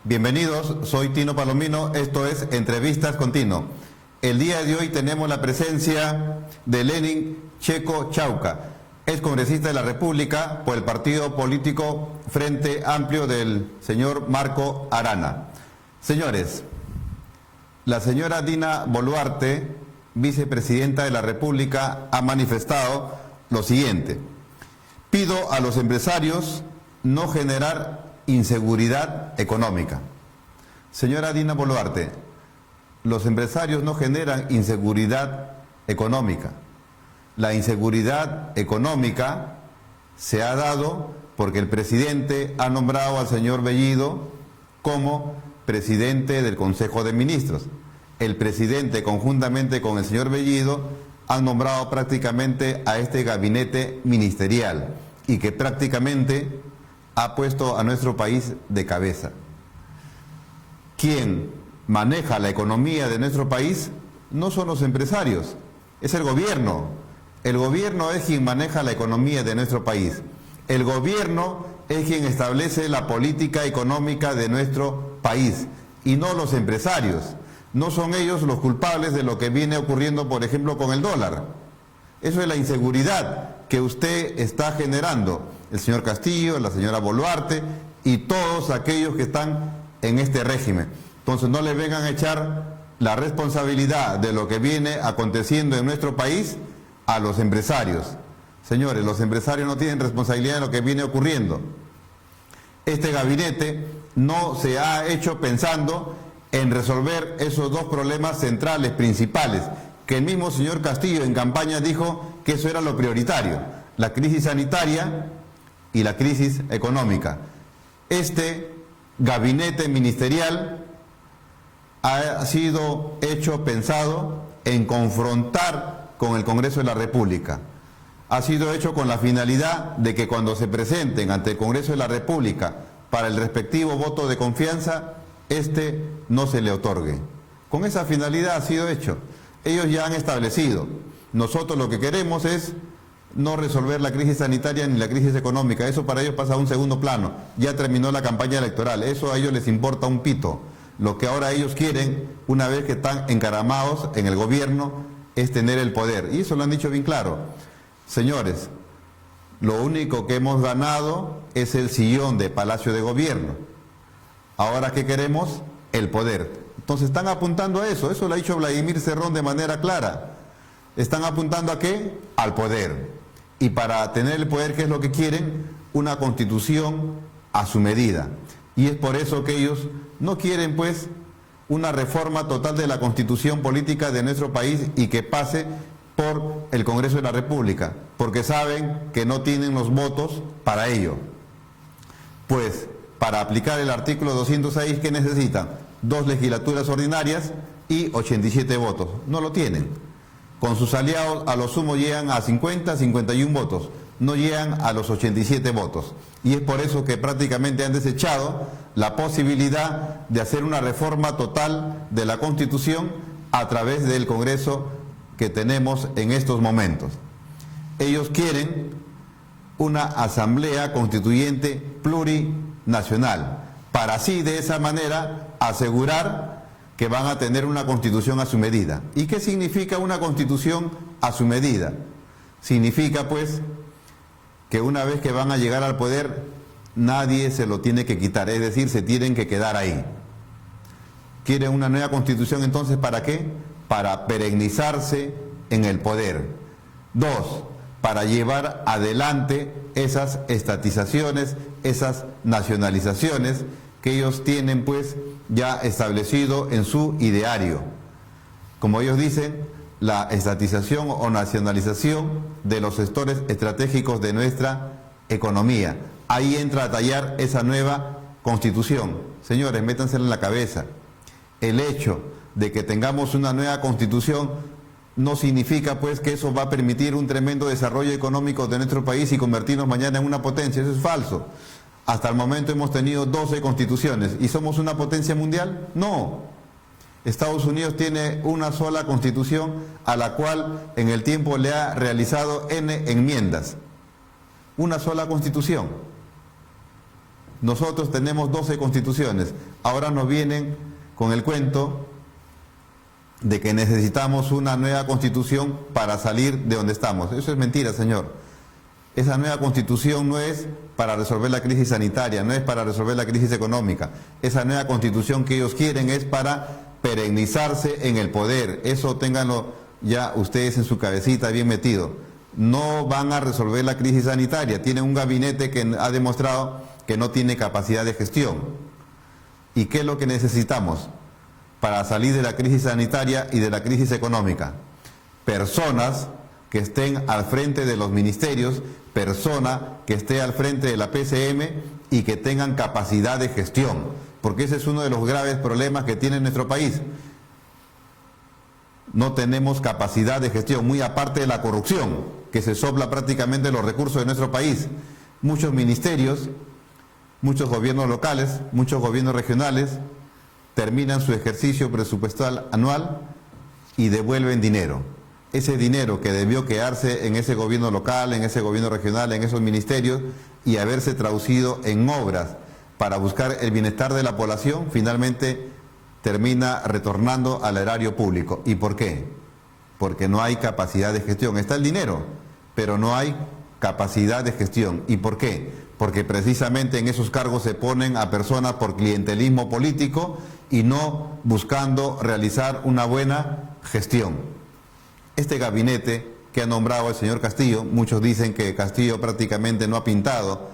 Bienvenidos, soy Tino Palomino, esto es Entrevistas con Tino. El día de hoy tenemos la presencia de Lenin Checo Chauca, ex congresista de la República por el partido político Frente Amplio del señor Marco Arana. Señores, la señora Dina Boluarte, vicepresidenta de la República, ha manifestado lo siguiente: pido a los empresarios no generar inseguridad económica. Señora Dina Boluarte, los empresarios no generan inseguridad económica. La inseguridad económica se ha dado porque el presidente ha nombrado al señor Bellido como presidente del Consejo de Ministros. El presidente, conjuntamente con el señor Bellido, han nombrado prácticamente a este gabinete ministerial y que prácticamente ha puesto a nuestro país de cabeza. Quien maneja la economía de nuestro país no son los empresarios, es el gobierno. El gobierno es quien maneja la economía de nuestro país. El gobierno es quien establece la política económica de nuestro país y no los empresarios. No son ellos los culpables de lo que viene ocurriendo, por ejemplo, con el dólar. Eso es la inseguridad que usted está generando, el señor Castillo, la señora Boluarte y todos aquellos que están en este régimen. Entonces no le vengan a echar la responsabilidad de lo que viene aconteciendo en nuestro país a los empresarios. Señores, los empresarios no tienen responsabilidad de lo que viene ocurriendo. Este gabinete no se ha hecho pensando en resolver esos dos problemas centrales, principales, que el mismo señor Castillo en campaña dijo que eso era lo prioritario: la crisis sanitaria y la crisis económica. Este gabinete ministerial ha sido hecho pensado en confrontar con el Congreso de la República. Ha sido hecho con la finalidad de que cuando se presenten ante el Congreso de la República para el respectivo voto de confianza, este no se le otorgue. Con esa finalidad ha sido hecho. Ellos ya han establecido. Nosotros lo que queremos es no resolver la crisis sanitaria ni la crisis económica. Eso para ellos pasa a un segundo plano. Ya terminó la campaña electoral. Eso a ellos les importa un pito. Lo que ahora ellos quieren, una vez que están encaramados en el gobierno, es tener el poder. Y eso lo han dicho bien claro. Señores, lo único que hemos ganado es el sillón de Palacio de Gobierno. Ahora, ¿qué queremos? El poder. Entonces están apuntando a eso. Eso lo ha dicho Vladimir Cerrón de manera clara. ¿Están apuntando a qué? Al poder. Y para tener el poder, ¿qué es lo que quieren? Una constitución a su medida. Y es por eso que ellos no quieren, pues, una reforma total de la constitución política de nuestro país y que pase por el Congreso de la República, porque saben que no tienen los votos para ello. Pues, para aplicar el artículo 206, ¿qué necesitan? 2 legislaturas ordinarias y 87 votos. No lo tienen. Con sus aliados a lo sumo llegan a 50, 51 votos. No llegan a los 87 votos. Y es por eso que prácticamente han desechado la posibilidad de hacer una reforma total de la Constitución a través del Congreso que tenemos en estos momentos. Ellos quieren una asamblea constituyente plurinacional, para así de esa manera asegurar que van a tener una constitución a su medida. ¿Y qué significa una constitución a su medida? Significa, pues, que una vez que van a llegar al poder, nadie se lo tiene que quitar, es decir, se tienen que quedar ahí. ¿Quieren una nueva constitución entonces para qué? Para perennizarse en el poder. 2, para llevar adelante esas estatizaciones, esas nacionalizaciones que ellos tienen, pues, ya establecido en su ideario. Como ellos dicen, la estatización o nacionalización de los sectores estratégicos de nuestra economía. Ahí entra a tallar esa nueva constitución. Señores, métansela en la cabeza. El hecho de que tengamos una nueva constitución no significa, pues, que eso va a permitir un tremendo desarrollo económico de nuestro país y convertirnos mañana en una potencia. Eso es falso. Hasta el momento hemos tenido 12 constituciones. ¿Y somos una potencia mundial? No. Estados Unidos tiene una sola constitución a la cual en el tiempo le ha realizado N enmiendas. Una sola constitución. Nosotros tenemos 12 constituciones. Ahora nos vienen con el cuento de que necesitamos una nueva constitución para salir de donde estamos. Eso es mentira, señor. Esa nueva constitución no es para resolver la crisis sanitaria, no es para resolver la crisis económica. Esa nueva constitución que ellos quieren es para perennizarse en el poder. Eso ténganlo ya ustedes en su cabecita bien metido. No van a resolver la crisis sanitaria. Tienen un gabinete que ha demostrado que no tiene capacidad de gestión. ¿Y qué es lo que necesitamos para salir de la crisis sanitaria y de la crisis económica? Personas que estén al frente de los ministerios, persona que esté al frente de la PCM y que tengan capacidad de gestión, porque ese es uno de los graves problemas que tiene nuestro país. No tenemos capacidad de gestión, muy aparte de la corrupción, que se sopla prácticamente los recursos de nuestro país. Muchos ministerios, muchos gobiernos locales, muchos gobiernos regionales terminan su ejercicio presupuestal anual y devuelven dinero. Ese dinero que debió quedarse en ese gobierno local, en ese gobierno regional, en esos ministerios y haberse traducido en obras para buscar el bienestar de la población, finalmente termina retornando al erario público. ¿Y por qué? Porque no hay capacidad de gestión. Está el dinero, pero no hay capacidad de gestión. ¿Y por qué? Porque precisamente en esos cargos se ponen a personas por clientelismo político y no buscando realizar una buena gestión. Este gabinete que ha nombrado el señor Castillo, muchos dicen que Castillo prácticamente no ha pintado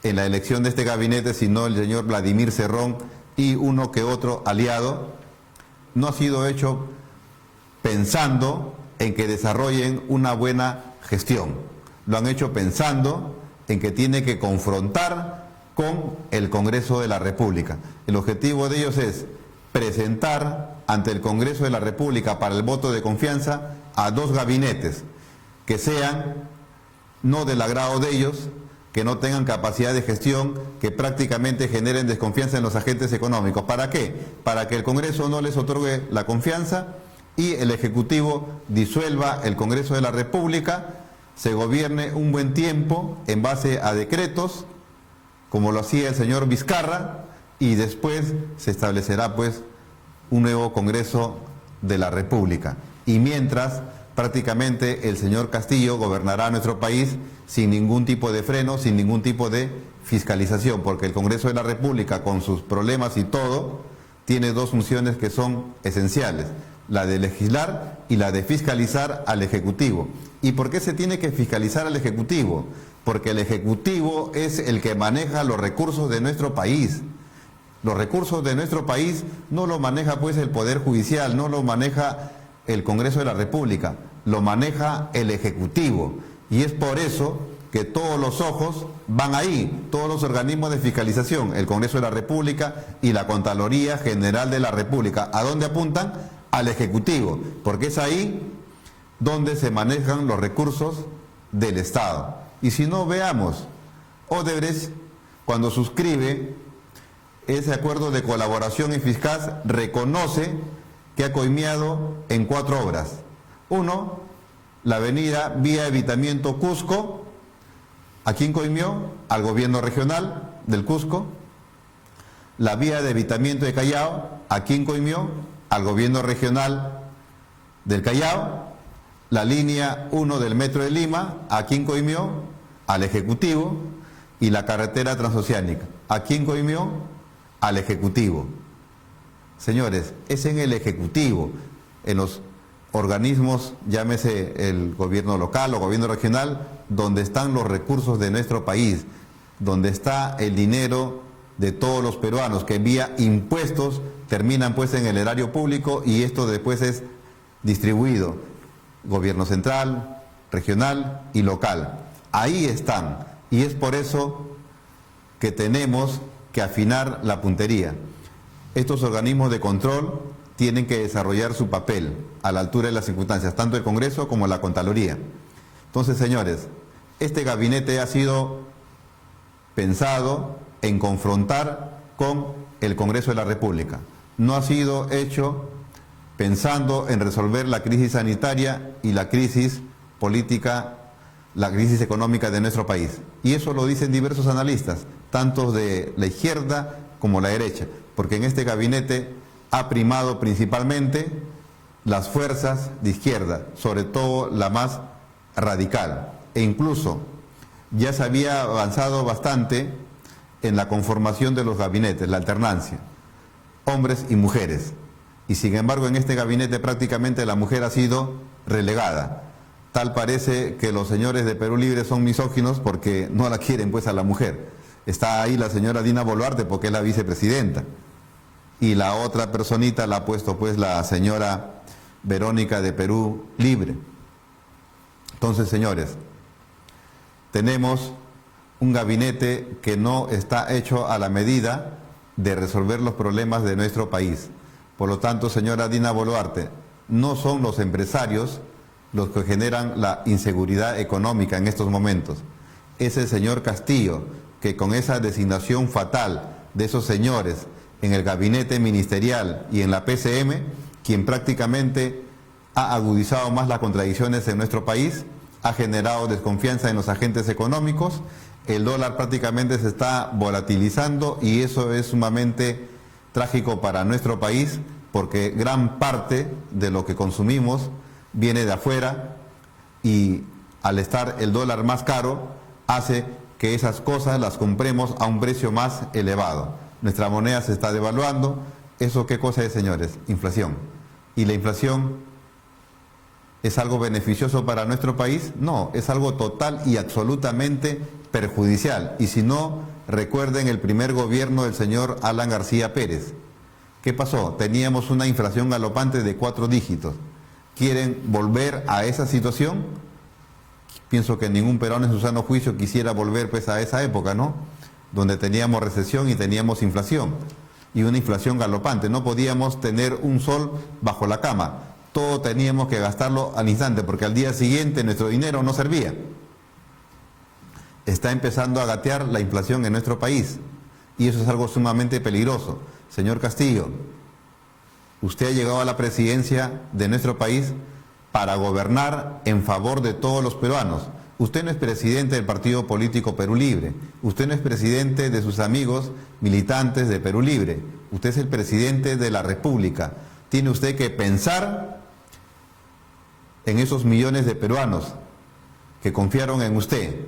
en la elección de este gabinete, sino el señor Vladimir Cerrón y uno que otro aliado, no ha sido hecho pensando en que desarrollen una buena gestión. Lo han hecho pensando en que tiene que confrontar con el Congreso de la República. El objetivo de ellos es presentar ante el Congreso de la República para el voto de confianza a dos gabinetes que sean no del agrado de ellos, que no tengan capacidad de gestión, que prácticamente generen desconfianza en los agentes económicos. ¿Para qué? Para que el Congreso no les otorgue la confianza y el Ejecutivo disuelva el Congreso de la República, se gobierne un buen tiempo en base a decretos, como lo hacía el señor Vizcarra, y después se establecerá pues un nuevo Congreso de la República. Y mientras, prácticamente el señor Castillo gobernará nuestro país sin ningún tipo de freno, sin ningún tipo de fiscalización, porque el Congreso de la República, con sus problemas y todo, tiene dos funciones que son esenciales: la de legislar y la de fiscalizar al Ejecutivo. ¿Y por qué se tiene que fiscalizar al Ejecutivo? Porque el Ejecutivo es el que maneja los recursos de nuestro país. Los recursos de nuestro país no lo maneja pues el Poder Judicial, no lo maneja el Congreso de la República, lo maneja el Ejecutivo. Y es por eso que todos los ojos van ahí, todos los organismos de fiscalización, el Congreso de la República y la Contraloría General de la República. ¿A dónde apuntan? Al Ejecutivo, porque es ahí donde se manejan los recursos del Estado. Y si no, veamos, Odebrecht, cuando suscribe ese acuerdo de colaboración eficaz, reconoce que ha coimeado en 4 obras. 1, la avenida Vía Evitamiento Cusco. ¿A quién coimió? Al gobierno regional del Cusco. La vía de evitamiento de Callao. ¿A quién coimió? Al gobierno regional del Callao. La línea 1 del Metro de Lima. ¿A quién coimió? Al Ejecutivo. Y la carretera transoceánica. ¿A quién coimió? Al Ejecutivo. Señores, es en el Ejecutivo, en los organismos, llámese el gobierno local o gobierno regional, donde están los recursos de nuestro país, donde está el dinero de todos los peruanos, que vía impuestos terminan pues en el erario público y esto después es distribuido, gobierno central, regional y local. Ahí están, y es por eso que tenemos que afinar la puntería. Estos organismos de control tienen que desarrollar su papel a la altura de las circunstancias, tanto el Congreso como la Contraloría. Entonces, señores, este gabinete ha sido pensado en confrontar con el Congreso de la República. No ha sido hecho pensando en resolver la crisis sanitaria y la crisis política, la crisis económica de nuestro país. Y eso lo dicen diversos analistas. tanto de la izquierda como la derecha, porque en este gabinete ha primado principalmente las fuerzas de izquierda, sobre todo la más radical, e incluso ya se había avanzado bastante en la conformación de los gabinetes, la alternancia, hombres y mujeres, y sin embargo en este gabinete prácticamente la mujer ha sido relegada. Tal parece que los señores de Perú Libre son misóginos porque no la quieren pues a la mujer. Está ahí la señora Dina Boluarte porque es la vicepresidenta, y la otra personita la ha puesto pues la señora Verónica de Perú Libre. Entonces, señores, tenemos un gabinete que no está hecho a la medida de resolver los problemas de nuestro país. Por lo tanto, señora Dina Boluarte, no son los empresarios los que generan la inseguridad económica en estos momentos. Es el señor Castillo, que con esa designación fatal de esos señores en el gabinete ministerial y en la PCM, quien prácticamente ha agudizado más las contradicciones en nuestro país, ha generado desconfianza en los agentes económicos, el dólar prácticamente se está volatilizando y eso es sumamente trágico para nuestro país porque gran parte de lo que consumimos viene de afuera y al estar el dólar más caro hace que esas cosas las compremos a un precio más elevado. Nuestra moneda se está devaluando. ¿Eso qué cosa es, señores? Inflación. ¿Y la inflación es algo beneficioso para nuestro país? No, es algo total y absolutamente perjudicial. Y si no, recuerden el primer gobierno del señor Alan García Pérez. ¿Qué pasó? Teníamos una inflación galopante de 4 dígitos. ¿Quieren volver a esa situación? Pienso que ningún peruano en su sano juicio quisiera volver pues a esa época, ¿no? Donde teníamos recesión y teníamos inflación. Y una inflación galopante. No podíamos tener un sol bajo la cama. Todo teníamos que gastarlo al instante porque al día siguiente nuestro dinero no servía. Está empezando a gatear la inflación en nuestro país y eso es algo sumamente peligroso. Señor Castillo, usted ha llegado a la presidencia de nuestro país para gobernar en favor de todos los peruanos. Usted no es presidente del partido político Perú Libre, usted no es presidente de sus amigos militantes de Perú Libre, usted es el presidente de la República. Tiene usted que pensar en esos millones de peruanos que confiaron en usted,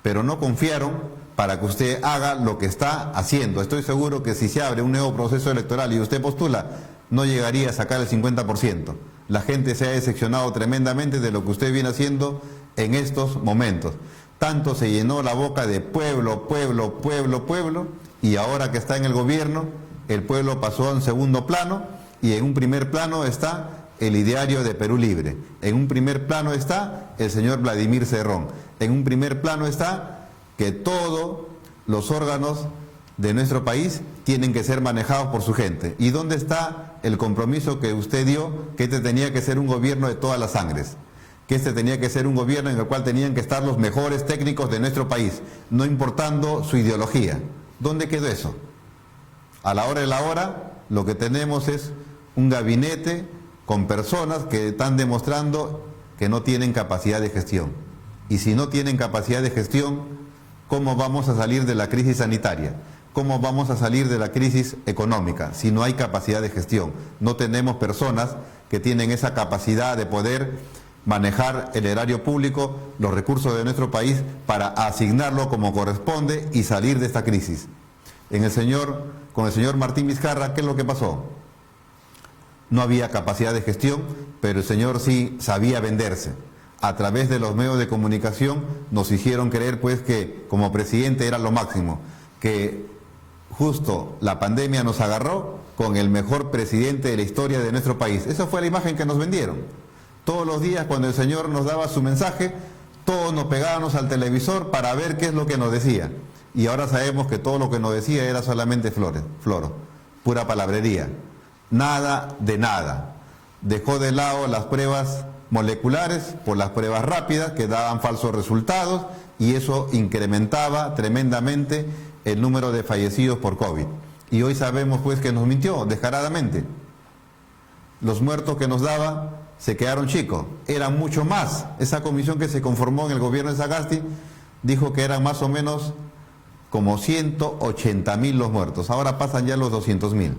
pero no confiaron para que usted haga lo que está haciendo. Estoy seguro que si se abre un nuevo proceso electoral y usted postula, no llegaría a sacar el 50%. La gente se ha decepcionado tremendamente de lo que usted viene haciendo en estos momentos. Tanto se llenó la boca de pueblo, pueblo, pueblo, pueblo, y ahora que está en el gobierno, el pueblo pasó a un segundo plano y en un primer plano está el ideario de Perú Libre. En un primer plano está el señor Vladimir Cerrón. En un primer plano está que todos los órganos de nuestro país tienen que ser manejados por su gente. ¿Y dónde está el compromiso que usted dio que este tenía que ser un gobierno de todas las sangres? Que este tenía que ser un gobierno en el cual tenían que estar los mejores técnicos de nuestro país, no importando su ideología. ¿Dónde quedó eso? A la hora de la hora, lo que tenemos es un gabinete con personas que están demostrando que no tienen capacidad de gestión. Y si no tienen capacidad de gestión, ¿cómo vamos a salir de la crisis sanitaria? ¿Cómo vamos a salir de la crisis económica si no hay capacidad de gestión? No tenemos personas que tienen esa capacidad de poder manejar el erario público, los recursos de nuestro país para asignarlo como corresponde y salir de esta crisis. Con el señor Martín Vizcarra, ¿qué es lo que pasó? No había capacidad de gestión, pero el señor sí sabía venderse. A través de los medios de comunicación nos hicieron creer pues que como presidente era lo máximo, que justo la pandemia nos agarró con el mejor presidente de la historia de nuestro país. Esa fue la imagen que nos vendieron. Todos los días cuando el señor nos daba su mensaje, todos nos pegábamos al televisor para ver qué es lo que nos decía. Y ahora sabemos que todo lo que nos decía era solamente floro, pura palabrería. Nada de nada. Dejó de lado las pruebas moleculares por las pruebas rápidas que daban falsos resultados y eso incrementaba tremendamente el número de fallecidos por COVID. Y hoy sabemos pues que nos mintió descaradamente. Los muertos que nos daba se quedaron chicos, eran mucho más. Esa comisión que se conformó en el gobierno de Sagasti dijo que eran más o menos como 180.000 los muertos, ahora pasan ya los 200.000.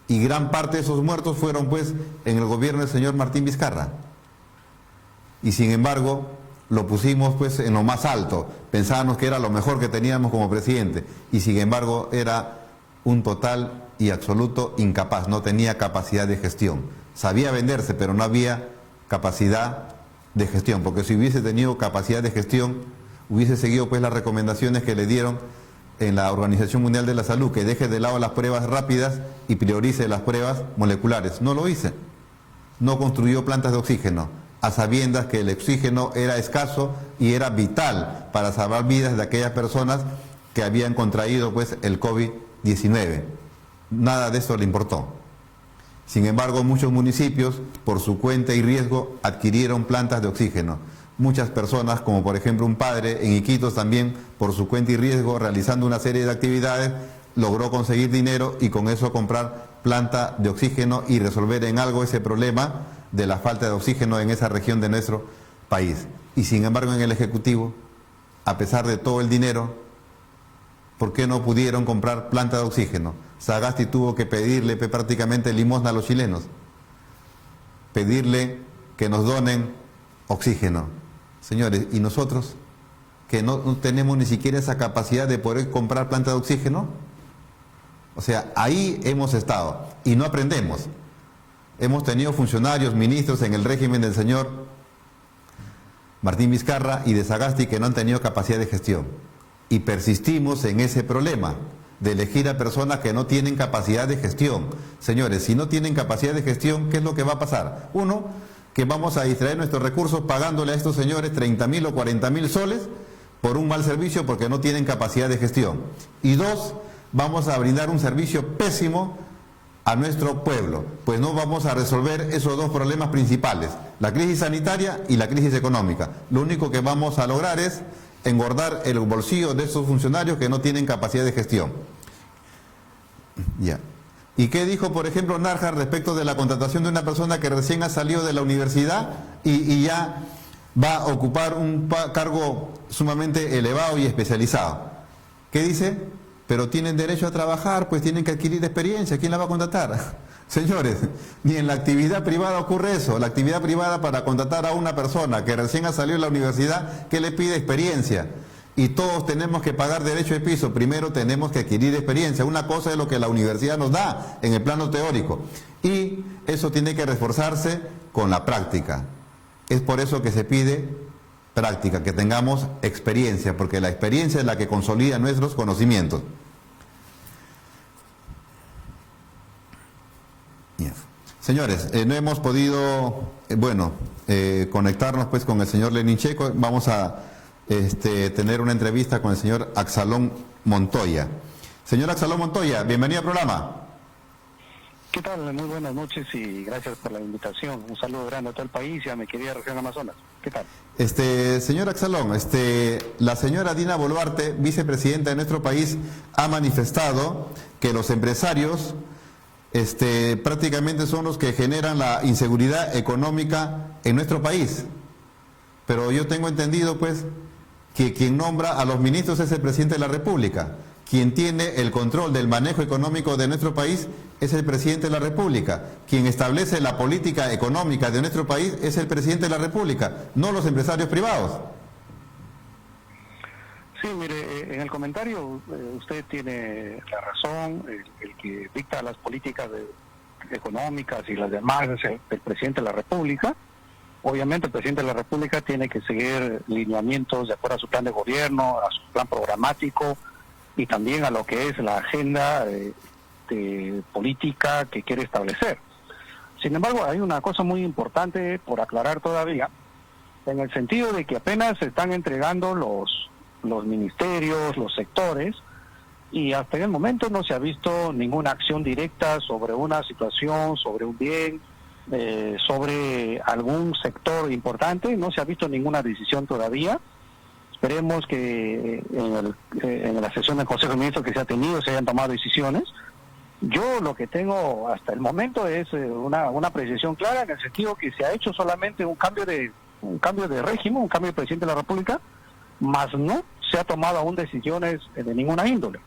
Y gran parte de esos muertos fueron pues en el gobierno del señor Martín Vizcarra. Y sin embargo, lo pusimos pues en lo más alto, pensábamos que era lo mejor que teníamos como presidente, y sin embargo era un total y absoluto incapaz, no tenía capacidad de gestión. Sabía venderse, pero no había capacidad de gestión, porque si hubiese tenido capacidad de gestión, hubiese seguido pues las recomendaciones que le dieron en la Organización Mundial de la Salud, que deje de lado las pruebas rápidas y priorice las pruebas moleculares. No lo hice. No construyó plantas de oxígeno, a sabiendas que el oxígeno era escaso y era vital para salvar vidas de aquellas personas que habían contraído pues el COVID-19. Nada de eso le importó. Sin embargo, muchos municipios, por su cuenta y riesgo, adquirieron plantas de oxígeno. Muchas personas, como por ejemplo un padre en Iquitos también, por su cuenta y riesgo, realizando una serie de actividades, logró conseguir dinero y con eso comprar planta de oxígeno y resolver en algo ese problema de la falta de oxígeno en esa región de nuestro país. Y sin embargo en el Ejecutivo, a pesar de todo el dinero, ¿por qué no pudieron comprar planta de oxígeno? Sagasti tuvo que pedirle prácticamente limosna a los chilenos, pedirle que nos donen oxígeno. Señores, ¿y nosotros que no tenemos ni siquiera esa capacidad de poder comprar planta de oxígeno? O sea, ahí hemos estado y no aprendemos. Hemos tenido funcionarios, ministros en el régimen del señor Martín Vizcarra y de Sagasti que no han tenido capacidad de gestión. Y persistimos en ese problema de elegir a personas que no tienen capacidad de gestión. Señores, si no tienen capacidad de gestión, ¿qué es lo que va a pasar? Uno, que vamos a distraer nuestros recursos pagándole a estos señores 30.000 o 40.000 soles por un mal servicio porque no tienen capacidad de gestión. Y dos, vamos a brindar un servicio pésimo a nuestro pueblo, pues no vamos a resolver esos dos problemas principales, la crisis sanitaria y la crisis económica. Lo único que vamos a lograr es engordar el bolsillo de esos funcionarios que no tienen capacidad de gestión. Ya. ¿Y qué dijo, por ejemplo, Narja respecto de la contratación de una persona que recién ha salido de la universidad y ya va a ocupar un cargo sumamente elevado y especializado? ¿Qué dice? Pero tienen derecho a trabajar, pues tienen que adquirir experiencia. ¿Quién la va a contratar? Señores, ni en la actividad privada ocurre eso. La actividad privada, para contratar a una persona que recién ha salido de la universidad, ¿qué le pide? Experiencia. Y todos tenemos que pagar derecho de piso. Primero tenemos que adquirir experiencia. Una cosa es lo que la universidad nos da en el plano teórico. Y eso tiene que reforzarse con la práctica. Es por eso que se pide práctica, que tengamos experiencia, porque la experiencia es la que consolida nuestros conocimientos. Yes. Señores, no hemos podido, conectarnos pues con el señor Lenin Checo. Vamos a tener una entrevista con el señor Absalón Montoya. Señor Absalón Montoya, bienvenido al programa. ¿Qué tal? Muy buenas noches y gracias por la invitación. Un saludo grande a todo el país y a mi querida región Amazonas. ¿Qué tal? Señor Absalón, la señora Dina Boluarte, vicepresidenta de nuestro país, ha manifestado que los empresarios prácticamente son los que generan la inseguridad económica en nuestro país. Pero yo tengo entendido pues que quien nombra a los ministros es el presidente de la República. Quien tiene el control del manejo económico de nuestro país es el presidente de la República. Quien establece la política económica de nuestro país es el presidente de la República, no los empresarios privados. Sí, mire, en el comentario usted tiene la razón. El que dicta las políticas económicas y las demás es el presidente de la República. Obviamente el presidente de la República tiene que seguir lineamientos de acuerdo a su plan de gobierno, a su plan programático y también a lo que es la agenda de política que quiere establecer. Sin embargo, hay una cosa muy importante por aclarar todavía, en el sentido de que apenas se están entregando los ministerios, los sectores, y hasta el momento no se ha visto ninguna acción directa sobre una situación, sobre un bien, sobre algún sector importante. No se ha visto ninguna decisión todavía. Esperemos que en la sesión del Consejo de Ministros que se ha tenido se hayan tomado decisiones. Yo lo que tengo hasta el momento es una precisión clara, en el sentido que se ha hecho solamente un cambio de régimen, un cambio de presidente de la República, más no se ha tomado aún decisiones de ninguna índole.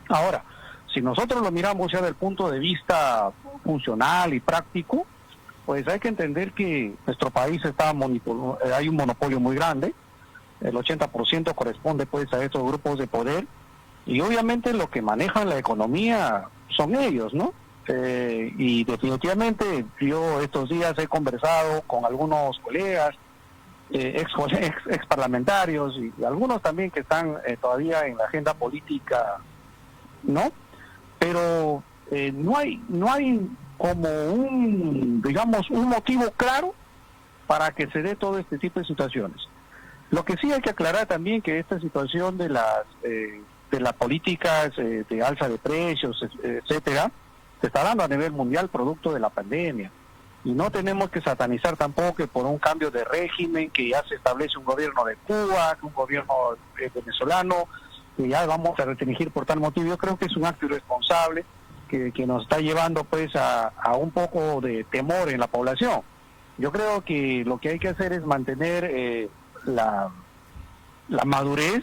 Ahora, si nosotros lo miramos ya del punto de vista funcional y práctico, pues hay que entender que nuestro país hay un monopolio muy grande, el 80% corresponde pues a estos grupos de poder, y obviamente lo que manejan la economía son ellos, ¿no? Y definitivamente yo estos días he conversado con algunos colegas, ex parlamentarios y algunos también que están todavía en la agenda política, ¿no? Pero no hay como un motivo claro para que se dé todo este tipo de situaciones. Lo que sí hay que aclarar también que esta situación de las políticas de alza de precios, etcétera, se está dando a nivel mundial producto de la pandemia. Y no tenemos que satanizar tampoco que por un cambio de régimen, que ya se establece un gobierno de Cuba, un gobierno venezolano, que ya vamos a restringir por tal motivo. Yo creo que es un acto irresponsable que nos está llevando pues a un poco de temor en la población. Yo creo que lo que hay que hacer es mantener la madurez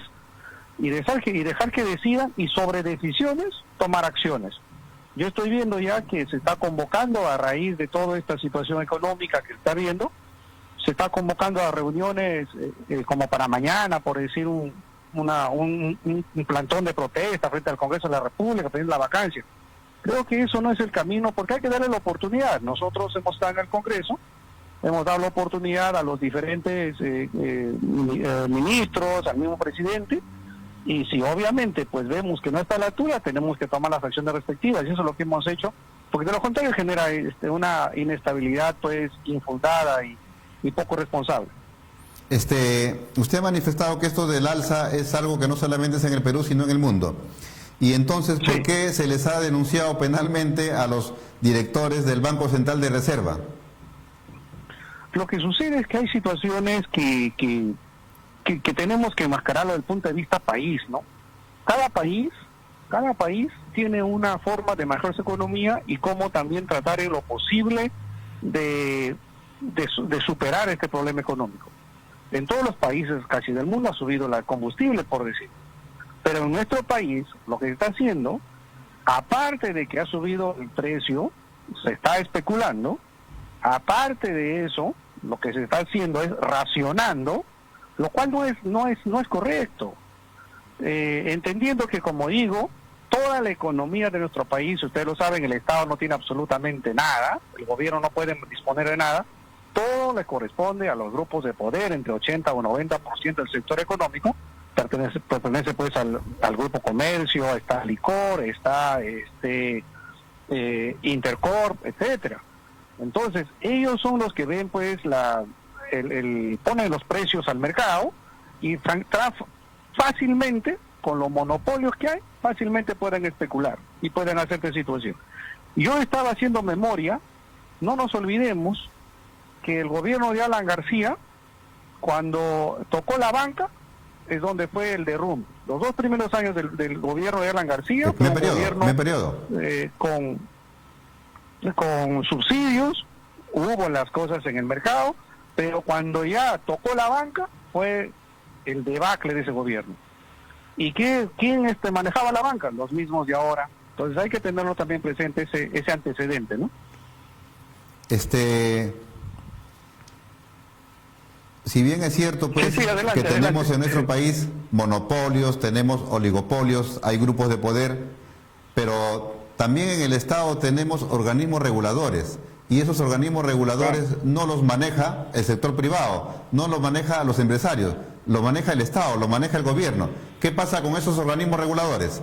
y dejar que decidan, y sobre decisiones tomar acciones. Yo estoy viendo ya que se está convocando, a raíz de toda esta situación económica que se está viendo, se está convocando a reuniones como para mañana, por decir un plantón de protesta frente al Congreso de la República, pedir la vacancia. Creo que eso no es el camino, porque hay que darle la oportunidad. Nosotros hemos estado en el Congreso, hemos dado la oportunidad a los diferentes ministros, al mismo presidente, y si obviamente pues vemos que no está a la altura, tenemos que tomar las acciones respectivas, y eso es lo que hemos hecho, porque de lo contrario genera una inestabilidad pues infundada y poco responsable. Usted ha manifestado que esto del alza es algo que no solamente es en el Perú, sino en el mundo. Y entonces, ¿por qué se les ha denunciado penalmente a los directores del Banco Central de Reserva? Lo que sucede es que hay situaciones que tenemos que enmascararlo desde el punto de vista país, ¿no? Cada país tiene una forma de manejar su economía y cómo también tratar en lo posible de superar este problema económico. En todos los países casi del mundo ha subido el combustible, por decir. Pero en nuestro país lo que se está haciendo, aparte de que ha subido el precio, se está especulando. Aparte de eso, lo que se está haciendo es racionando, lo cual no es correcto. Entendiendo que, como digo, toda la economía de nuestro país, ustedes lo saben, el Estado no tiene absolutamente nada, el gobierno no puede disponer de nada, todo le corresponde a los grupos de poder, entre 80 o 90% del sector económico, pertenece pues al grupo comercio, está licor, está Intercorp, etcétera. Entonces, ellos son los que ven pues ponen los precios al mercado y fácilmente, con los monopolios que hay, fácilmente pueden especular y pueden hacer esta situación. Yo estaba haciendo memoria, no nos olvidemos que el gobierno de Alan García, cuando tocó la banca, es donde fue el derrumbe. Los 2 primeros años del gobierno de Alan García fue un gobierno con subsidios, hubo las cosas en el mercado, pero cuando ya tocó la banca fue el debacle de ese gobierno. ¿Y quién manejaba la banca? Los mismos de ahora. Entonces hay que tenerlo también presente, ese antecedente, ¿no? Si bien es cierto pues adelante, que tenemos en nuestro país monopolios, tenemos oligopolios, hay grupos de poder, pero también en el Estado tenemos organismos reguladores, y esos organismos reguladores no los maneja el sector privado, no los maneja los empresarios, lo maneja el Estado, lo maneja el gobierno. ¿Qué pasa con esos organismos reguladores?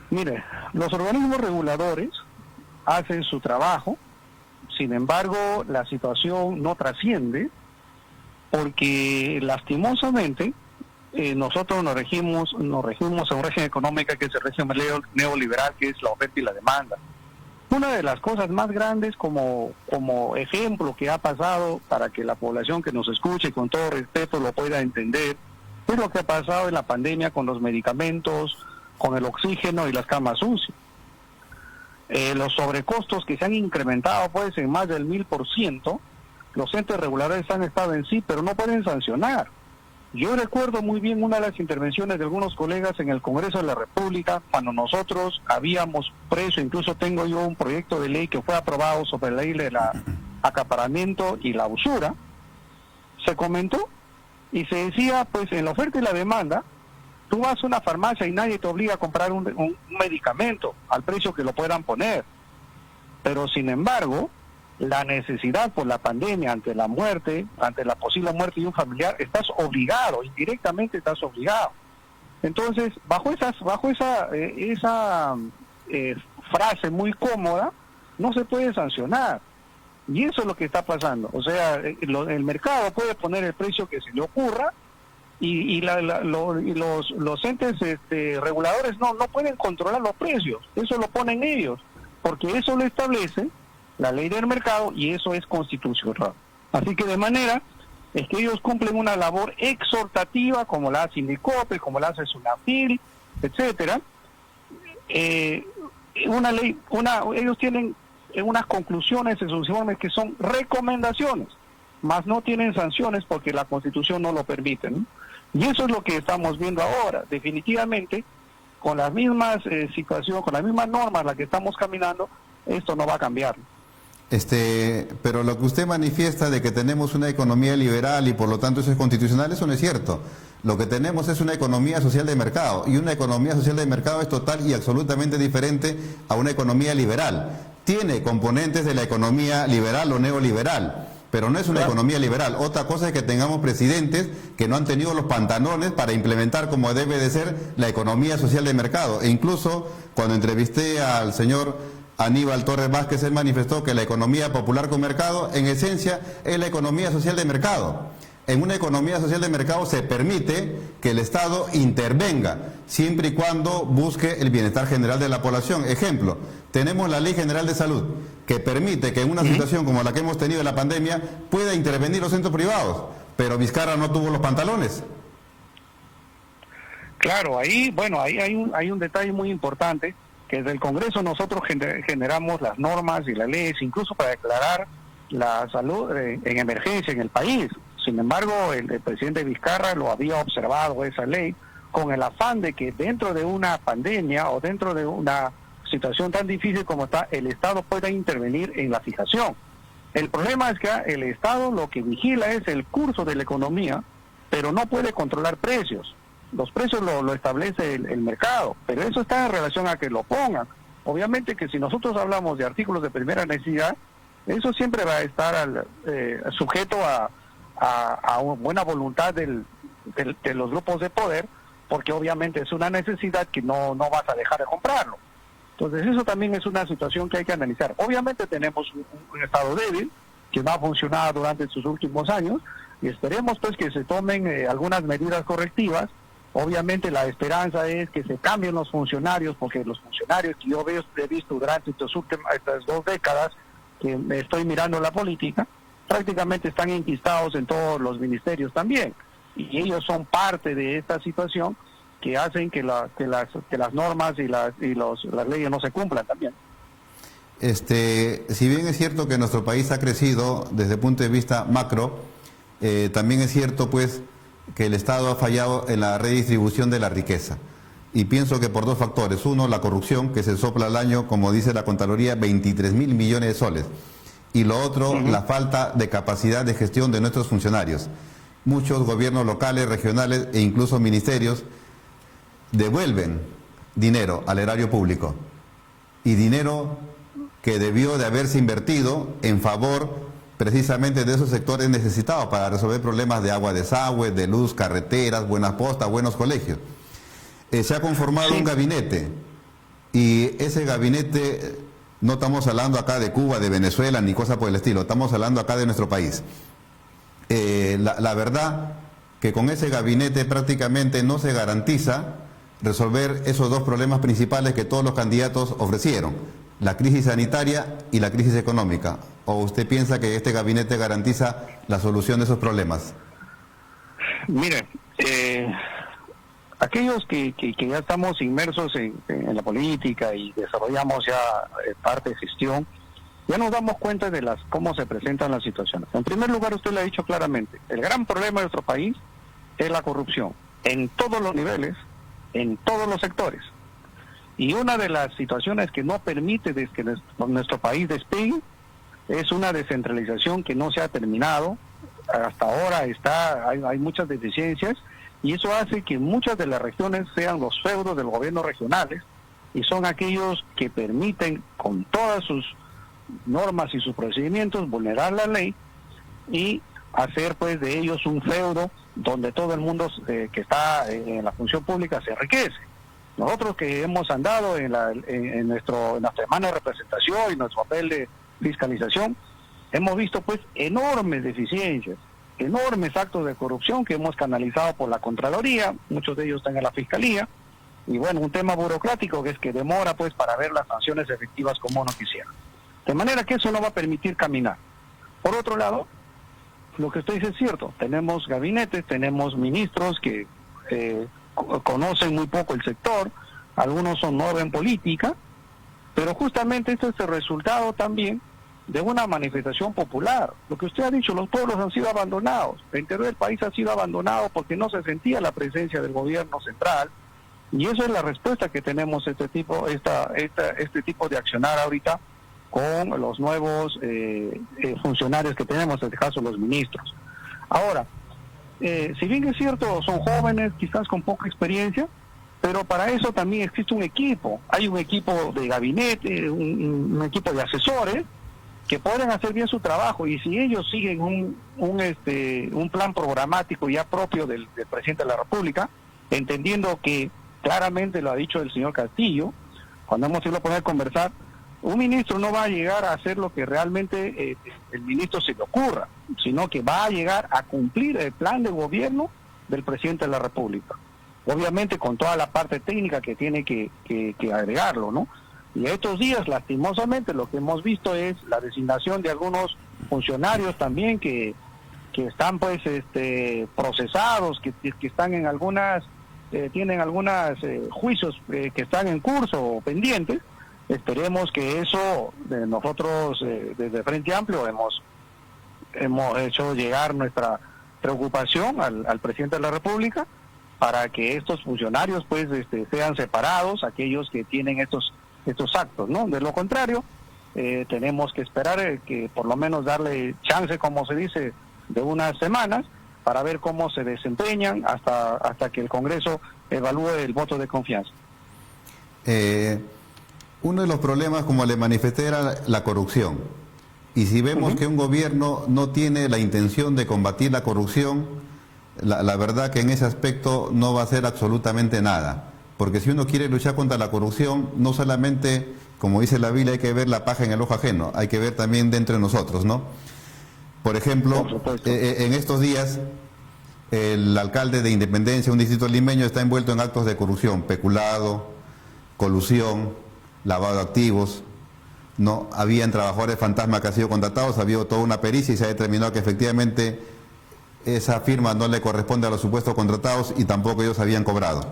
Mire, los organismos reguladores hacen su trabajo, sin embargo la situación no trasciende, porque lastimosamente nosotros nos regimos en un régimen económico que es el régimen neoliberal, que es la oferta y la demanda. Una de las cosas más grandes como ejemplo que ha pasado, para que la población que nos escuche con todo respeto lo pueda entender, es lo que ha pasado en la pandemia con los medicamentos, con el oxígeno y las camas UCI. Los sobrecostos que se han incrementado pues en más del 1000%, los entes reguladores han estado en sí, pero no pueden sancionar. Yo recuerdo muy bien una de las intervenciones de algunos colegas en el Congreso de la República, cuando nosotros habíamos preso, incluso tengo yo un proyecto de ley que fue aprobado sobre la ley de la acaparamiento y la usura. Se comentó y se decía, pues en la oferta y la demanda, tú vas a una farmacia y nadie te obliga a comprar un medicamento al precio que lo puedan poner. Pero sin embargo, la necesidad por la pandemia, ante la muerte, ante la posible muerte de un familiar, estás obligado, indirectamente estás obligado. Entonces, bajo esa frase muy cómoda, no se puede sancionar. Y eso es lo que está pasando. O sea, el mercado puede poner el precio que se le ocurra y los entes reguladores no pueden controlar los precios. Eso lo ponen ellos, porque eso lo establece la ley del mercado y eso es constitucional. Así que de manera es que ellos cumplen una labor exhortativa, como la hace Indecopi, como la hace Sunafil, etcétera. Ellos tienen unas conclusiones esencialmente que son recomendaciones, más no tienen sanciones porque la Constitución no lo permite, ¿no? Y eso es lo que estamos viendo ahora. Definitivamente, con las mismas situaciones, con las mismas normas las que estamos caminando, esto no va a cambiar. Pero lo que usted manifiesta de que tenemos una economía liberal y por lo tanto eso es constitucional, eso no es cierto. Lo que tenemos es una economía social de mercado, y una economía social de mercado es total y absolutamente diferente a una economía liberal. Tiene componentes de la economía liberal o neoliberal, pero no es una economía liberal. Otra cosa es que tengamos presidentes que no han tenido los pantalones para implementar como debe de ser la economía social de mercado. E incluso cuando entrevisté al señor Aníbal Torres Vázquez, él manifestó que la economía popular con mercado, en esencia, es la economía social de mercado. En una economía social de mercado se permite que el Estado intervenga, siempre y cuando busque el bienestar general de la población. Ejemplo, tenemos la Ley General de Salud, que permite que en una situación como la que hemos tenido en la pandemia, pueda intervenir los centros privados, pero Vizcarra no tuvo los pantalones. Claro, ahí hay un detalle muy importante, que desde el Congreso nosotros generamos las normas y las leyes, incluso para declarar la salud en emergencia en el país. Sin embargo, el presidente Vizcarra lo había observado esa ley con el afán de que dentro de una pandemia o dentro de una situación tan difícil como está, el Estado pueda intervenir en la fijación. El problema es que el Estado lo que vigila es el curso de la economía, pero no puede controlar precios. Los precios lo establece el mercado, pero eso está en relación a que lo pongan. Obviamente que si nosotros hablamos de artículos de primera necesidad, eso siempre va a estar sujeto a buena voluntad de los grupos de poder, porque obviamente es una necesidad que no vas a dejar de comprarlo. Entonces eso también es una situación que hay que analizar. Obviamente tenemos un Estado débil que no ha funcionado durante sus últimos años y esperemos pues que se tomen algunas medidas correctivas. Obviamente la esperanza es que se cambien los funcionarios, porque los funcionarios que yo he visto durante estas 2 décadas que me estoy mirando la política, prácticamente están enquistados en todos los ministerios también, y ellos son parte de esta situación que hacen que las normas y las leyes no se cumplan también. Si bien es cierto que nuestro país ha crecido desde el punto de vista macro, también es cierto pues que el Estado ha fallado en la redistribución de la riqueza, y pienso que por 2 factores. Uno, la corrupción, que se sopla al año, como dice la Contraloría, 23.000 millones de soles. Y lo otro, la falta de capacidad de gestión de nuestros funcionarios. Muchos gobiernos locales, regionales e incluso ministerios devuelven dinero al erario público, y dinero que debió de haberse invertido en favor precisamente de esos sectores necesitados para resolver problemas de agua, desagüe, de luz, carreteras, buenas postas, buenos colegios. Se ha conformado un gabinete, y ese gabinete, no estamos hablando acá de Cuba, de Venezuela, ni cosa por el estilo, estamos hablando acá de nuestro país. La verdad que con ese gabinete prácticamente no se garantiza resolver esos 2 problemas principales que todos los candidatos ofrecieron: la crisis sanitaria y la crisis económica. ¿O usted piensa que este gabinete garantiza la solución de esos problemas? Mire, aquellos que ya estamos inmersos en la política y desarrollamos ya parte de gestión, ya nos damos cuenta de cómo se presentan las situaciones. En primer lugar, usted lo ha dicho claramente, el gran problema de nuestro país es la corrupción, en todos los niveles, en todos los sectores. Y una de las situaciones que no permite que nuestro país despegue es una descentralización que no se ha terminado. Hasta ahora hay muchas deficiencias, y eso hace que muchas de las regiones sean los feudos del gobierno regionales, y son aquellos que permiten, con todas sus normas y sus procedimientos, vulnerar la ley y hacer pues de ellos un feudo donde todo el mundo que está en la función pública se enriquece. Nosotros que hemos andado en nuestra semana de representación y nuestro papel de fiscalización, hemos visto pues enormes deficiencias, enormes actos de corrupción que hemos canalizado por la Contraloría, muchos de ellos están en la Fiscalía, y bueno, un tema burocrático que es que demora pues para ver las sanciones efectivas como uno quisiera. De manera que eso no va a permitir caminar. Por otro lado, lo que usted dice es cierto, tenemos gabinetes, tenemos ministros que conocen muy poco el sector, algunos son nuevos en política, pero justamente este es el resultado también de una manifestación popular. Lo que usted ha dicho, los pueblos han sido abandonados, el interior del país ha sido abandonado porque no se sentía la presencia del gobierno central, y eso es la respuesta que tenemos este tipo de accionar ahorita con los nuevos funcionarios que tenemos, en este caso los ministros. Ahora, si bien es cierto, son jóvenes, quizás con poca experiencia, pero para eso también existe un equipo. Hay un equipo de gabinete, un equipo de asesores que pueden hacer bien su trabajo, y si ellos siguen un plan programático ya propio del presidente de la República, entendiendo que claramente lo ha dicho el señor Castillo, cuando hemos ido a poner a conversar, un ministro no va a llegar a hacer lo que realmente el ministro se le ocurra, sino que va a llegar a cumplir el plan de gobierno del presidente de la República. Obviamente con toda la parte técnica que tiene que agregarlo, ¿no? Y estos días, lastimosamente, lo que hemos visto es la designación de algunos funcionarios también que están pues procesados, que están en algunas, tienen algunos juicios que están en curso o pendientes. Esperemos que eso, nosotros desde Frente Amplio hemos hecho llegar nuestra preocupación al presidente de la República para que estos funcionarios pues sean separados, aquellos que tienen estos actos, ¿no? De lo contrario, tenemos que esperar que por lo menos darle chance, como se dice, de unas semanas para ver cómo se desempeñan hasta que el Congreso evalúe el voto de confianza. Uno de los problemas, como le manifesté, era la corrupción. Y si vemos que un gobierno no tiene la intención de combatir la corrupción, la verdad que en ese aspecto no va a hacer absolutamente nada. Porque si uno quiere luchar contra la corrupción, no solamente, como dice la Biblia, hay que ver la paja en el ojo ajeno, hay que ver también dentro de nosotros, ¿no? Por ejemplo, en estos días, el alcalde de Independencia, un distrito limeño, está envuelto en actos de corrupción, peculado, colusión, lavado de activos, ¿no? Habían trabajadores fantasma que han sido contratados, ha habido toda una pericia y se ha determinado que efectivamente esa firma no le corresponde a los supuestos contratados y tampoco ellos habían cobrado.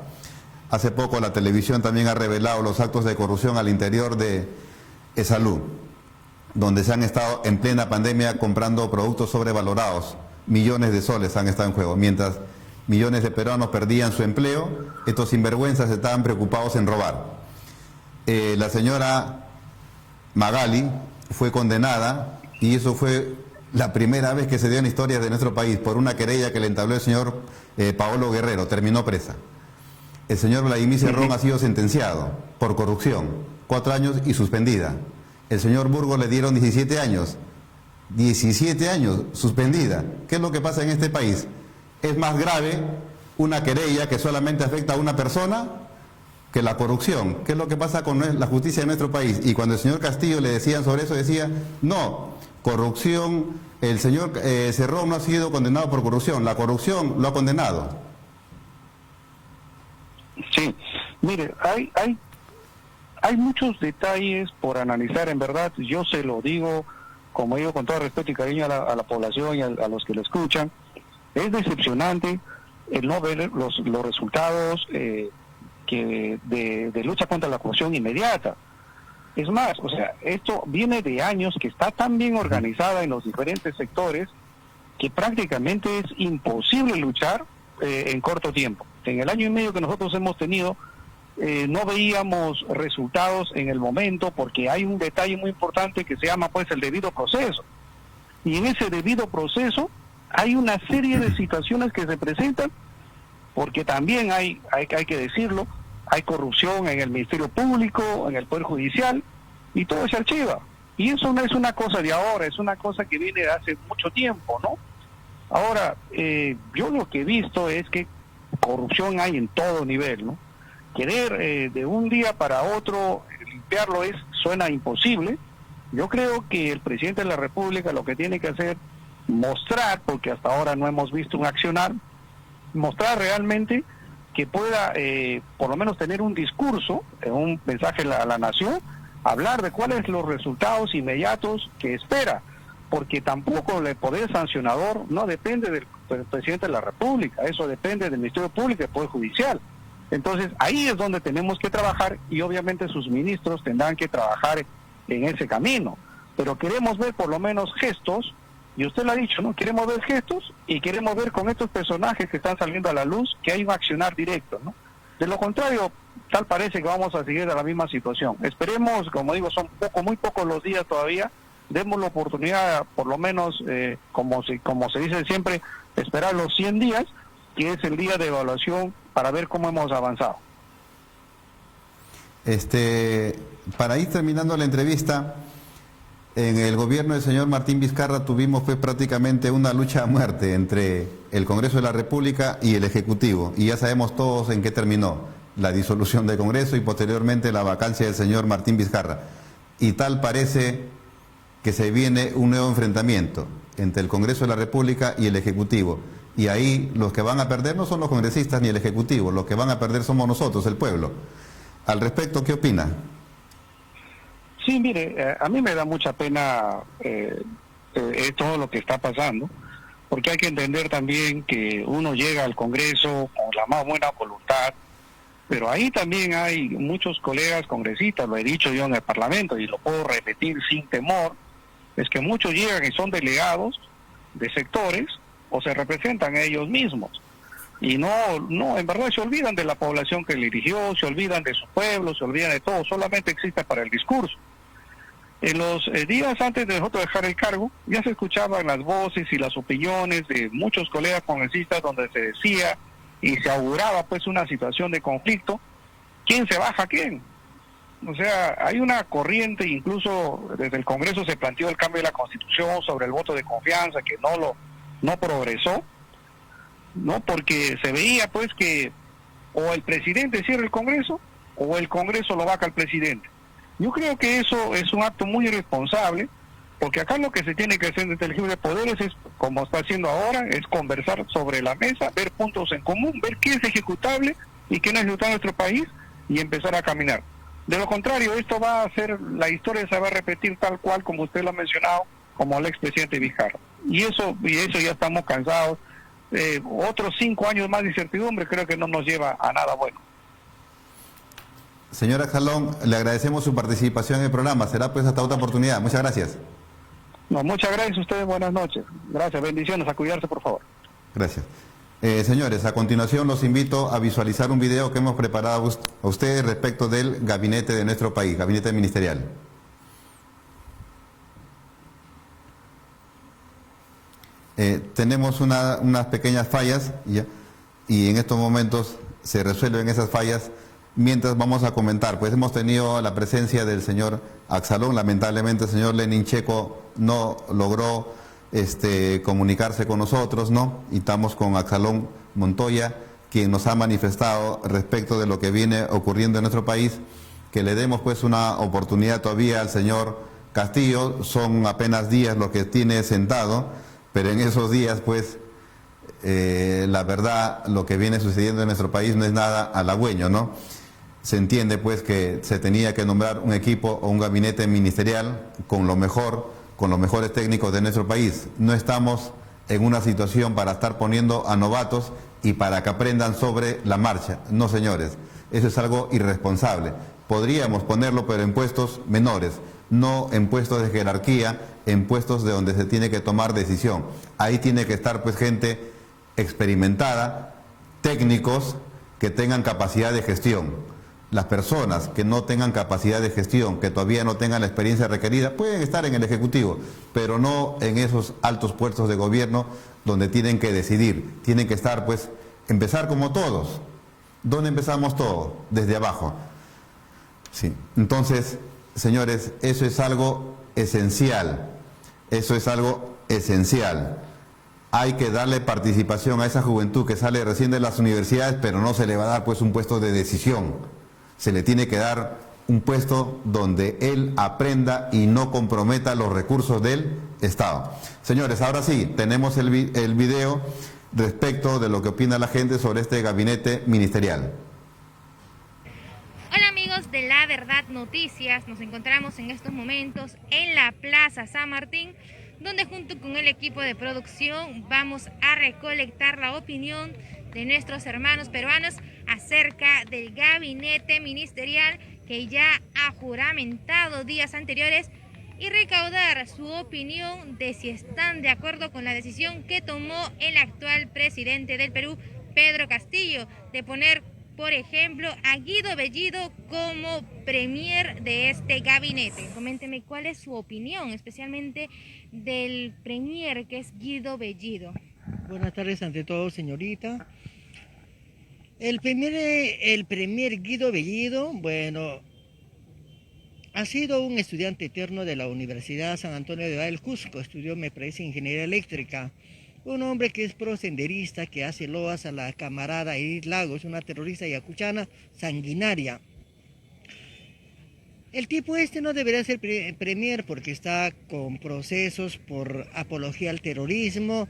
Hace poco la televisión también ha revelado los actos de corrupción al interior de Salud, donde se han estado en plena pandemia comprando productos sobrevalorados. Millones de soles han estado en juego. Mientras millones de peruanos perdían su empleo, estos sinvergüenzas estaban preocupados en robar. La señora Magali fue condenada, y eso fue la primera vez que se dio en la historia de nuestro país, por una querella que le entabló el señor Paolo Guerrero, terminó presa. El señor Vladimir Cerrón ha sido sentenciado por corrupción, 4 años y suspendida. El señor Burgos le dieron 17 años, 17 años suspendida. ¿Qué es lo que pasa en este país? Es más grave una querella que solamente afecta a una persona que la corrupción. ¿Qué es lo que pasa con la justicia de nuestro país? Y cuando el señor Castillo le decían sobre eso, decía, no, corrupción, el señor Cerrón no ha sido condenado por corrupción, la corrupción lo ha condenado. Sí, mire, hay muchos detalles por analizar, en verdad. Yo se lo digo, como digo, con todo respeto y cariño a la población y a los que lo escuchan. Es decepcionante el no ver los resultados de lucha contra la corrupción inmediata. Es más, o sea, esto viene de años, que está tan bien organizada en los diferentes sectores que prácticamente es imposible luchar en corto tiempo. En el año y medio que nosotros hemos tenido, no veíamos resultados en el momento, porque hay un detalle muy importante que se llama pues el debido proceso. Y en ese debido proceso hay una serie de situaciones que se presentan, porque también hay que decirlo, hay corrupción en el Ministerio Público, en el Poder Judicial, y todo se archiva. Y eso no es una cosa de ahora, es una cosa que viene de hace mucho tiempo, ¿no? Ahora, yo lo que he visto es que corrupción hay en todo nivel, ¿no? Querer de un día para otro limpiarlo suena imposible. Yo creo que el presidente de la República lo que tiene que hacer, mostrar, porque hasta ahora no hemos visto un accionar, mostrar realmente que pueda por lo menos tener un discurso, un mensaje a la nación, hablar de cuáles son los resultados inmediatos que espera, porque tampoco el poder sancionador no depende del presidente de la República, eso depende del Ministerio Público y del Poder Judicial. Entonces ahí es donde tenemos que trabajar, y obviamente sus ministros tendrán que trabajar en ese camino, pero queremos ver por lo menos gestos, y usted lo ha dicho, ¿no? Queremos ver gestos y queremos ver con estos personajes que están saliendo a la luz que hay un accionar directo, ¿no? De lo contrario, tal parece que vamos a seguir a la misma situación. Esperemos, como digo, son muy pocos los días todavía, demos la oportunidad, por lo menos, como se dice siempre, esperar los 100 días, que es el día de evaluación, para ver cómo hemos avanzado. Para ir terminando la entrevista, en el gobierno del señor Martín Vizcarra tuvimos pues prácticamente una lucha a muerte entre el Congreso de la República y el Ejecutivo, y ya sabemos todos en qué terminó: la disolución del Congreso y posteriormente la vacancia del señor Martín Vizcarra. Y tal parece que se viene un nuevo enfrentamiento entre el Congreso de la República y el Ejecutivo. Y ahí los que van a perder no son los congresistas ni el Ejecutivo, los que van a perder somos nosotros, el pueblo. Al respecto, ¿qué opina? Sí, mire, a mí me da mucha pena todo lo que está pasando, porque hay que entender también que uno llega al Congreso con la más buena voluntad, pero ahí también hay muchos colegas congresistas, lo he dicho yo en el Parlamento y lo puedo repetir sin temor, es que muchos llegan y son delegados de sectores o se representan a ellos mismos. Y no, en verdad se olvidan de la población que le eligió, se olvidan de su pueblo, se olvidan de todo, solamente existe para el discurso. En los días antes de nosotros dejar el cargo, ya se escuchaban las voces y las opiniones de muchos colegas congresistas donde se decía y se auguraba pues una situación de conflicto. ¿Quién se baja a quién? O sea, hay una corriente, incluso desde el Congreso se planteó el cambio de la Constitución sobre el voto de confianza, que no progresó, ¿no? Porque se veía pues que o el presidente cierra el Congreso o el Congreso lo vaca al presidente. Yo creo que eso es un acto muy irresponsable, porque acá lo que se tiene que hacer desde el equilibrio de poderes es, como está haciendo ahora, es conversar sobre la mesa, ver puntos en común, ver qué es ejecutable y qué no es ejecutable en nuestro país, y empezar a caminar. De lo contrario, esto va a ser, la historia se va a repetir tal cual como usted lo ha mencionado, como el expresidente Vizcarra. Y eso ya estamos cansados. Otros 5 años más de incertidumbre creo que no nos lleva a nada bueno. Señora Axalón, le agradecemos su participación en el programa. Será pues hasta otra oportunidad. Muchas gracias. No, muchas gracias a ustedes, buenas noches. Gracias, bendiciones, a cuidarse por favor. Gracias. Señores, a continuación los invito a visualizar un video que hemos preparado a ustedes respecto del gabinete de nuestro país, gabinete ministerial. Tenemos unas pequeñas fallas y en estos momentos se resuelven esas fallas mientras vamos a comentar. Pues hemos tenido la presencia del señor Axalón. Lamentablemente el señor Lenin Checo no logró comunicarse con nosotros, ¿no? Y estamos con Axalón Montoya, quien nos ha manifestado respecto de lo que viene ocurriendo en nuestro país, que le demos pues una oportunidad todavía al señor Castillo. Son apenas días lo que tiene sentado, pero en esos días pues la verdad lo que viene sucediendo en nuestro país no es nada halagüeño, ¿no? Se entiende pues que se tenía que nombrar un equipo o un gabinete ministerial con lo mejor, con los mejores técnicos de nuestro país. No estamos en una situación para estar poniendo a novatos y para que aprendan sobre la marcha. No, señores, eso es algo irresponsable. Podríamos ponerlo, pero en puestos menores, no en puestos de jerarquía, en puestos de donde se tiene que tomar decisión. Ahí tiene que estar pues gente experimentada, técnicos que tengan capacidad de gestión. Las personas que no tengan capacidad de gestión, que todavía no tengan la experiencia requerida, pueden estar en el Ejecutivo, pero no en esos altos puestos de gobierno donde tienen que decidir. Tienen que estar, pues, empezar como todos. ¿Dónde empezamos todos? Desde abajo. Sí. Entonces, señores, eso es algo esencial. Eso es algo esencial. Hay que darle participación a esa juventud que sale recién de las universidades, pero no se le va a dar, pues, un puesto de decisión. Se le tiene que dar un puesto donde él aprenda y no comprometa los recursos del Estado. Señores, ahora sí, tenemos el video respecto de lo que opina la gente sobre este gabinete ministerial. Hola amigos de La Verdad Noticias, nos encontramos en estos momentos en la Plaza San Martín, donde junto con el equipo de producción vamos a recolectar la opinión de nuestros hermanos peruanos acerca del gabinete ministerial que ya ha juramentado días anteriores y recaudar su opinión de si están de acuerdo con la decisión que tomó el actual presidente del Perú, Pedro Castillo, de poner, por ejemplo, a Guido Bellido como premier de este gabinete. Coménteme cuál es su opinión, especialmente del premier que es Guido Bellido. Buenas tardes ante todo, señorita. El premier Guido Bellido, bueno, ha sido un estudiante eterno de la Universidad San Antonio de del Cusco, estudió, me parece, ingeniería eléctrica. Un hombre que es prosenderista, que hace loas a la camarada Edith Lagos, una terrorista yacuchana sanguinaria. El tipo este no debería ser premier porque está con procesos por apología al terrorismo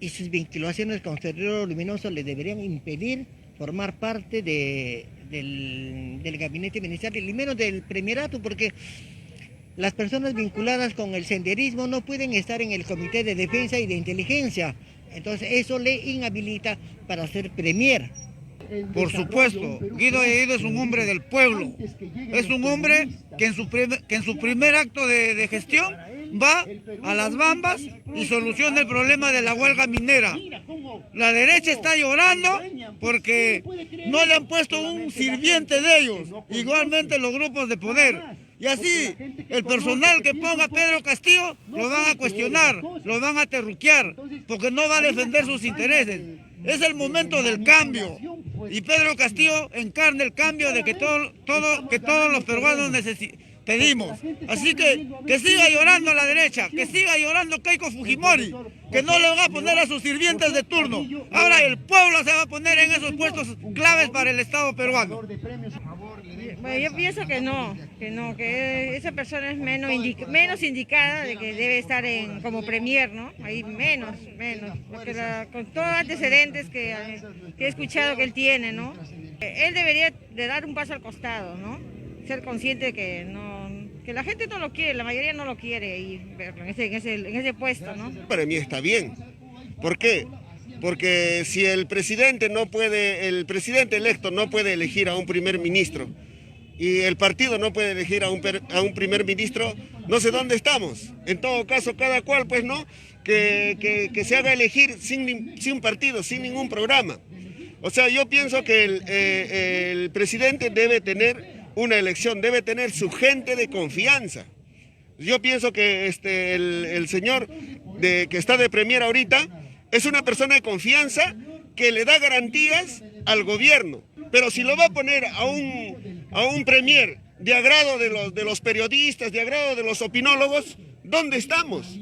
y sus vinculaciones con Sendero Luminoso le deberían impedir formar parte del gabinete ministerial y menos del premierato, porque las personas vinculadas con el senderismo no pueden estar en el Comité de Defensa y de Inteligencia. Entonces eso le inhabilita para ser premier. Por supuesto, Guido Bellido es un hombre del pueblo. Es un hombre que en su primer acto de gestión va a las Bambas y soluciona el problema de la huelga minera. La derecha está llorando porque no le han puesto un sirviente de ellos, igualmente los grupos de poder. Y así, el personal que ponga Pedro Castillo lo van a cuestionar, lo van a terruquear, porque no va a defender sus intereses. Es el momento del cambio. Y Pedro Castillo encarna el cambio de que todos los peruanos pedimos. Así que siga llorando la derecha, que siga llorando Keiko Fujimori, que no le van a poner a sus sirvientes de turno. Ahora el pueblo se va a poner en esos puestos claves para el Estado peruano. Bueno, yo pienso que esa persona es menos indicada de que debe estar como premier, ¿no? Ahí menos, porque con todos los antecedentes que he escuchado que él tiene, ¿no? Él debería de dar un paso al costado, ¿no? Ser consciente de que la gente no lo quiere, la mayoría no lo quiere y verlo en ese puesto, ¿no? Para mí está bien. ¿Por qué? Porque si el presidente electo no puede elegir a un primer ministro y el partido no puede elegir a un primer ministro, no sé dónde estamos. En todo caso, cada cual, pues, ¿no? Que se haga elegir sin partido, sin ningún programa. O sea, yo pienso que el presidente debe tener una elección, debe tener su gente de confianza. Yo pienso que el señor que está de premier ahorita es una persona de confianza que le da garantías al gobierno. Pero si lo va a poner a un premier de agrado de los periodistas, de agrado de los opinólogos, ¿dónde estamos?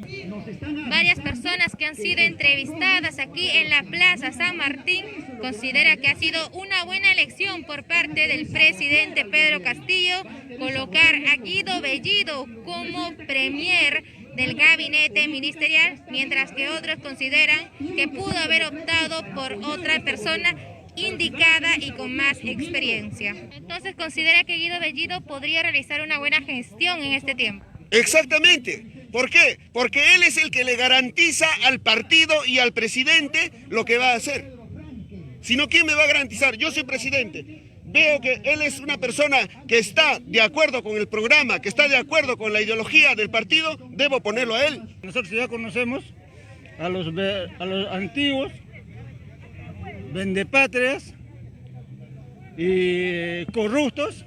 Varias personas que han sido entrevistadas aquí en la Plaza San Martín consideran que ha sido una buena elección por parte del presidente Pedro Castillo colocar a Guido Bellido como premier del gabinete ministerial, mientras que otros consideran que pudo haber optado por otra persona indicada y con más experiencia. Entonces, ¿considera que Guido Bellido podría realizar una buena gestión en este tiempo? Exactamente. ¿Por qué? Porque él es el que le garantiza al partido y al presidente lo que va a hacer. Si no, ¿quién me va a garantizar? Yo soy presidente. Veo que él es una persona que está de acuerdo con el programa, que está de acuerdo con la ideología del partido, debo ponerlo a él. Nosotros ya conocemos a los antiguos vendepatrias y corruptos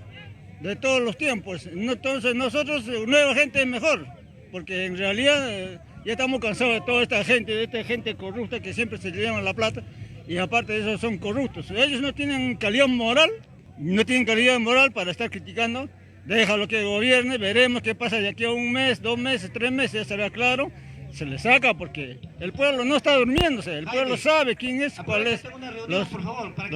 de todos los tiempos. Entonces nosotros, nueva gente es mejor, porque en realidad ya estamos cansados de toda esta gente corrupta que siempre se llevan la plata, y aparte de eso son corruptos. Ellos no tienen calidad moral, para estar criticando. Déjalo que gobierne, veremos qué pasa de aquí a 1 mes, 2 meses, 3 meses, ya será claro. Se le saca porque el pueblo no está durmiéndose, el pueblo sabe quién es, cuál es los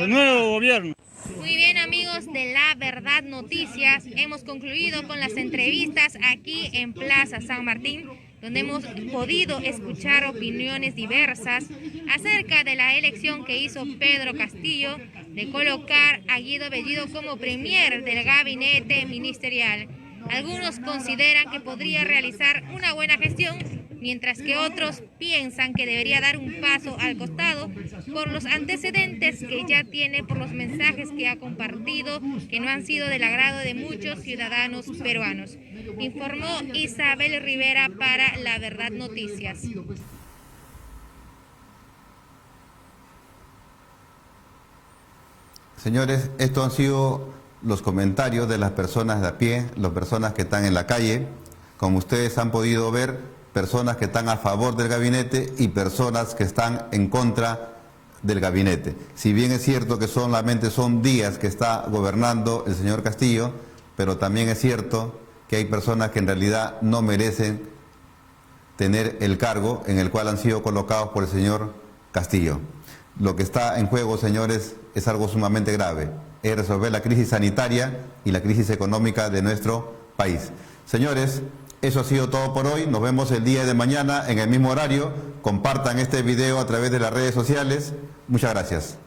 nuevos gobiernos. Muy bien, amigos de La Verdad Noticias, hemos concluido con las entrevistas aquí en Plaza San Martín, donde hemos podido escuchar opiniones diversas acerca de la elección que hizo Pedro Castillo de colocar a Guido Bellido como premier del gabinete ministerial. Algunos consideran que podría realizar una buena gestión, mientras que otros piensan que debería dar un paso al costado por los antecedentes que ya tiene, por los mensajes que ha compartido, que no han sido del agrado de muchos ciudadanos peruanos. Informó Isabel Rivera para La Verdad Noticias. Señores, estos han sido los comentarios de las personas de a pie, las personas que están en la calle. Como ustedes han podido ver, personas que están a favor del gabinete y personas que están en contra del gabinete. Si bien es cierto que solamente son días que está gobernando el señor Castillo, pero también es cierto que hay personas que en realidad no merecen tener el cargo en el cual han sido colocados por el señor Castillo. Lo que está en juego, señores, es algo sumamente grave. Es resolver la crisis sanitaria y la crisis económica de nuestro país. Señores, eso ha sido todo por hoy. Nos vemos el día de mañana en el mismo horario. Compartan este video a través de las redes sociales. Muchas gracias.